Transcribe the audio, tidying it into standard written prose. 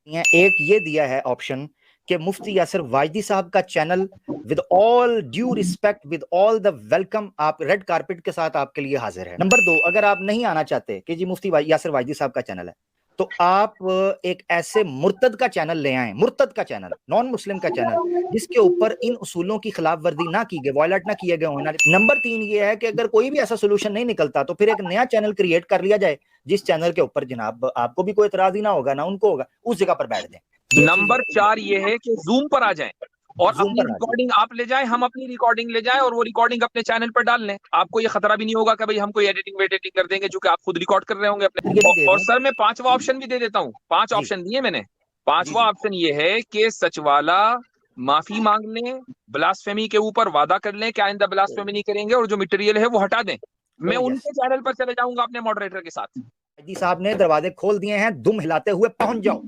एक ये दिया है ऑप्शन कि मुफ्ती यासिर वाजदी साहब का channel with all due respect with all the welcome आप रेड कारपेट के साथ आपके लिए हाजिर है। नंबर 2, अगर आप नहीं आना चाहते कि जी मुफ्ती यासिर वाजदी साहब का चैनल है, तो आप एक ऐसे मुर्तद का चैनल ले आए, मुर्तद का चैनल, नॉन मुस्लिम का चैनल, जिसके ऊपर इन उसूलों की खिलाफ वर्जी ना की गई, वायलेट ना किए गए होना। नंबर 3 ये है कि अगर कोई भी ऐसा सोल्यूशन नहीं निकलता तो फिर एक नया चैनल क्रिएट कर लिया जाए, जिस चैनल के ऊपर जनाब आपको भी कोई इतराज ही ना होगा ना उनको होगा, उस जगह पर बैठ जाए। नंबर 4 ये है कि जूम पर आ जाएं और जूम अपनी पर आ जाए। रिकॉर्डिंग आप ले जाएं, हम अपनी रिकॉर्डिंग ले जाएं और वो रिकॉर्डिंग अपने चैनल पर डाल लें। आपको ये खतरा भी नहीं होगा कि भाई हम कोई एडिटिंग कर देंगे, जो कि आप खुद रिकॉर्ड कर रहे होंगे अपने। ये भी दे और दूं सर मैं 5वां ऑप्शन भी दे देता हूँ, 5 जी ऑप्शन दिए मैंने। जी 5वां जी ऑप्शन ये है कि सचवाला माफी मांग लें, ब्लास्फेमी के ऊपर वादा कर लें कि आइंदा ब्लास्फेमी नहीं करेंगे और जो मटेरियल है वो हटा दें। मैं यस। उनके चैनल पर चले जाऊंगा अपने मॉडरेटर के साथ। जी साहब ने दरवाजे खोल दिए हैं, दुम हिलाते हुए पहुंच जाओ।